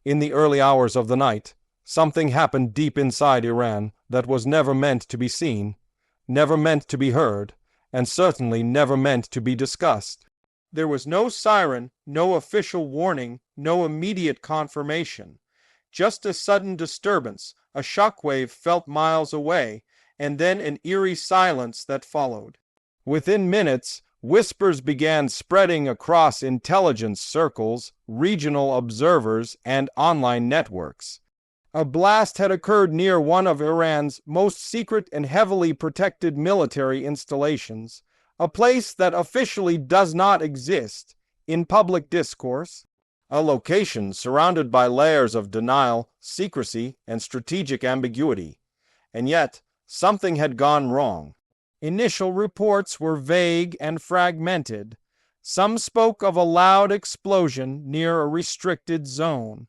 In the early hours of the night, something happened deep inside Iran that was never meant to be seen, never meant to be heard, and certainly never meant to be discussed. There was no siren, no official warning, no immediate confirmation. Just a sudden disturbance, a shockwave felt miles away, and then an eerie silence that followed. Within minutes, whispers began spreading across intelligence circles, regional observers, and online networks. A blast had occurred near one of Iran's most secret and heavily protected military installations, a place that officially does not exist in public discourse, a location surrounded by layers of denial, secrecy, and strategic ambiguity. And yet, something had gone wrong. Initial reports were vague and fragmented. Some spoke of a loud explosion near a restricted zone.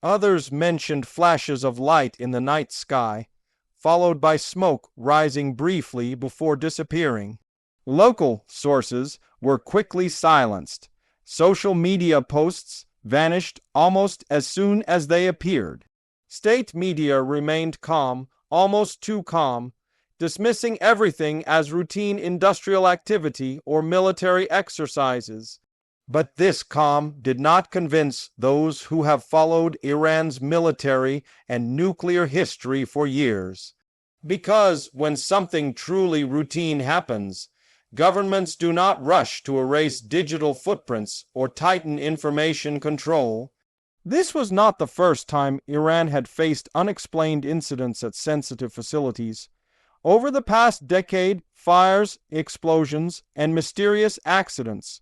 Others mentioned flashes of light in the night sky, followed by smoke rising briefly before disappearing. Local sources were quickly silenced. Social media posts vanished almost as soon as they appeared. State media remained calm, almost too calm, dismissing everything as routine industrial activity or military exercises. But this calm did not convince those who have followed Iran's military and nuclear history for years. Because when something truly routine happens, governments do not rush to erase digital footprints or tighten information control. This was not the first time Iran had faced unexplained incidents at sensitive facilities. Over the past decade, fires, explosions, and mysterious accidents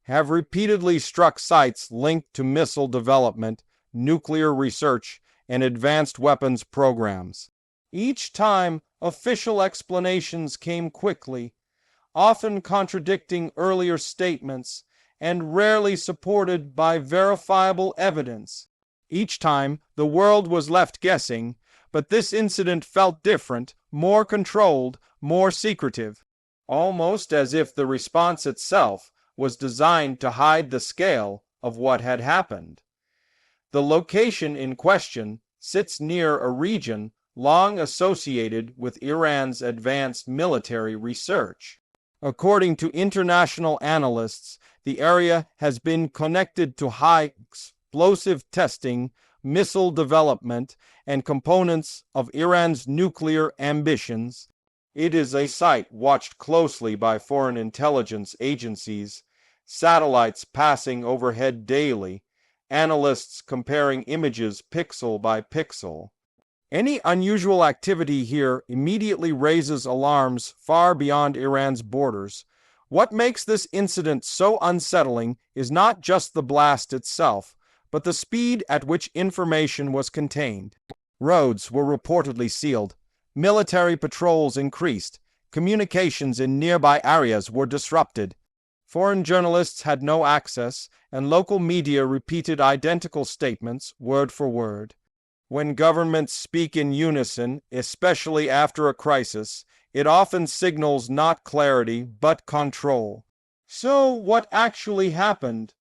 have repeatedly struck sites linked to missile development, nuclear research, and advanced weapons programs. Each time, official explanations came quickly, often contradicting earlier statements and rarely supported by verifiable evidence. Each time, the world was left guessing, but this incident felt different, more controlled, more secretive, almost as if the response itself was designed to hide the scale of what had happened. The location in question sits near a region long associated with Iran's advanced military research. According to international analysts, the area has been connected to high explosive testing, missile development, and components of Iran's nuclear ambitions. It is a site watched closely by foreign intelligence agencies, satellites passing overhead daily, analysts comparing images pixel by pixel. Any unusual activity here immediately raises alarms far beyond Iran's borders. What makes this incident so unsettling is not just the blast itself, but the speed at which information was contained. Roads were reportedly sealed, military patrols increased, communications in nearby areas were disrupted. Foreign journalists had no access, and local media repeated identical statements word for word. When governments speak in unison, especially after a crisis, it often signals not clarity but control. So what actually happened?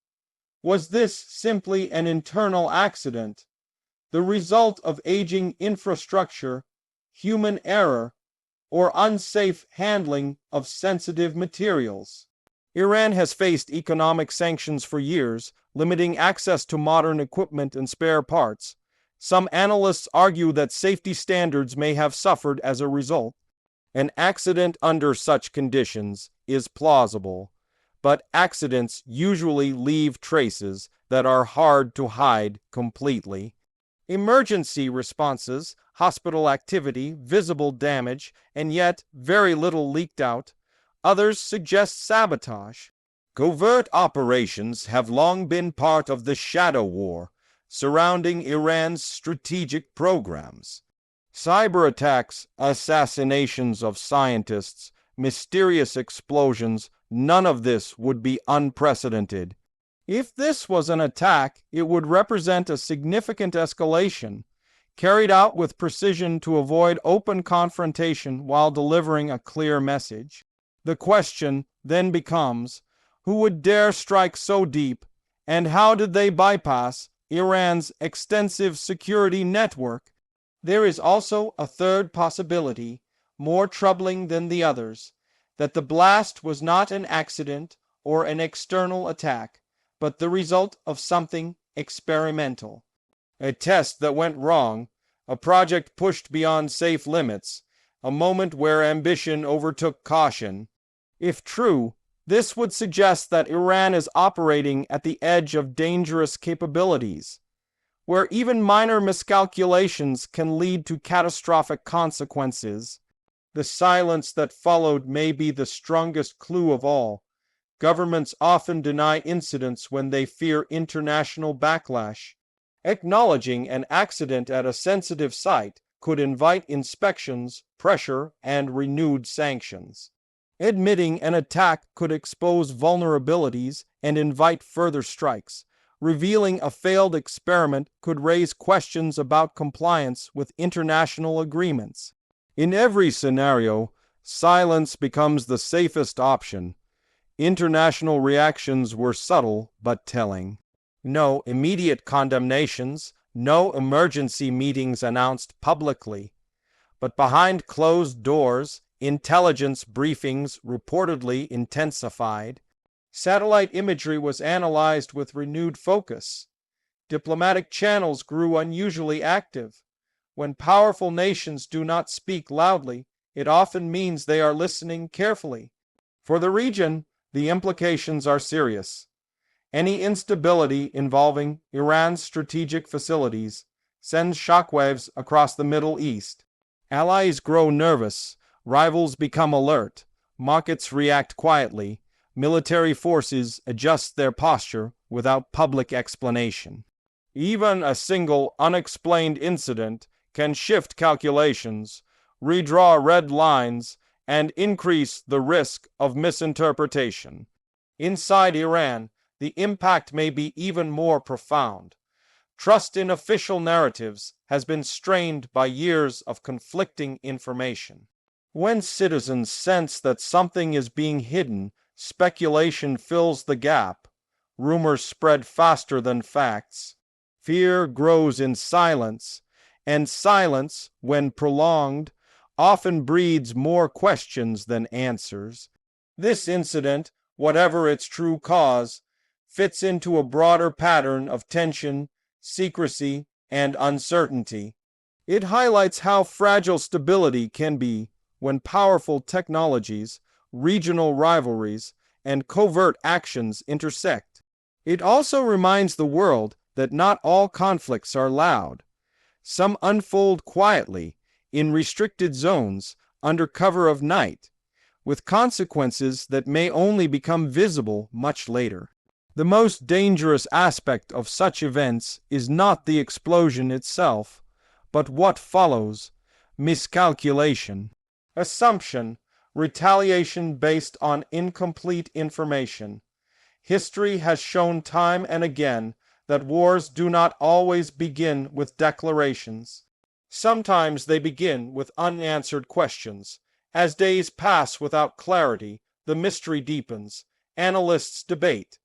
Was this simply an internal accident, the result of aging infrastructure, human error, or unsafe handling of sensitive materials? Iran has faced economic sanctions for years, limiting access to modern equipment and spare parts. Some analysts argue that safety standards may have suffered as a result. An accident under such conditions is plausible, but accidents usually leave traces that are hard to hide completely. Emergency responses, hospital activity, visible damage, and yet very little leaked out. Others suggest sabotage. Covert operations have long been part of the shadow war surrounding Iran's strategic programs. Cyber attacks, assassinations of scientists, mysterious explosions, none of this would be unprecedented. If this was an attack, it would represent a significant escalation, carried out with precision to avoid open confrontation while delivering a clear message. The question then becomes, who would dare strike so deep, and how did they bypass Iran's extensive security network. There is also a third possibility, more troubling than the others, that the blast was not an accident or an external attack, but the result of something experimental. A test that went wrong, a project pushed beyond safe limits, a moment where ambition overtook caution. If true, this would suggest that Iran is operating at the edge of dangerous capabilities, where even minor miscalculations can lead to catastrophic consequences. The silence that followed may be the strongest clue of all. Governments often deny incidents when they fear international backlash. Acknowledging an accident at a sensitive site could invite inspections, pressure, and renewed sanctions. Admitting an attack could expose vulnerabilities and invite further strikes. Revealing a failed experiment could raise questions about compliance with international agreements. In every scenario, silence becomes the safest option. International reactions were subtle but telling. No immediate condemnations, no emergency meetings announced publicly. But behind closed doors, intelligence briefings reportedly intensified. Satellite imagery was analyzed with renewed focus. Diplomatic channels grew unusually active. When powerful nations do not speak loudly, it often means they are listening carefully. For the region, the implications are serious. Any instability involving Iran's strategic facilities sends shockwaves across the Middle East. Allies grow nervous, rivals become alert, markets react quietly, military forces adjust their posture without public explanation. Even a single unexplained incident can shift calculations, redraw red lines, and increase the risk of misinterpretation. Inside Iran, the impact may be even more profound. Trust in official narratives has been strained by years of conflicting information. When citizens sense that something is being hidden, speculation fills the gap. Rumors spread faster than facts. Fear grows in silence, and silence, when prolonged, often breeds more questions than answers. This incident, whatever its true cause, fits into a broader pattern of tension, secrecy, and uncertainty. It highlights how fragile stability can be when powerful technologies, regional rivalries, and covert actions intersect. It also reminds the world that not all conflicts are loud. Some unfold quietly, in restricted zones, under cover of night, with consequences that may only become visible much later. The most dangerous aspect of such events is not the explosion itself, but what follows: miscalculation, assumption, retaliation based on incomplete information. History has shown time and again that wars do not always begin with declarations. Sometimes they begin with unanswered questions. As days pass without clarity, the mystery deepens. Analysts debate.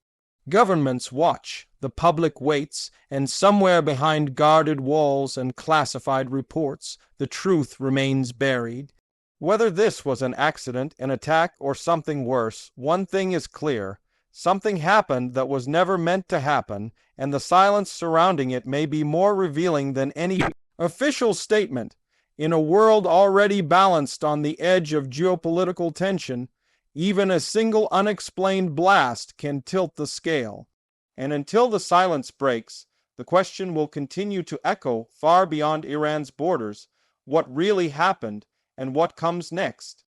Governments watch, the public waits, and somewhere behind guarded walls and classified reports, the truth remains buried. Whether this was an accident, an attack, or something worse, one thing is clear. Something happened that was never meant to happen, and the silence surrounding it may be more revealing than any official statement. In a world already balanced on the edge of geopolitical tension, even a single unexplained blast can tilt the scale. And until the silence breaks, the question will continue to echo far beyond Iran's borders: what really happened and what comes next?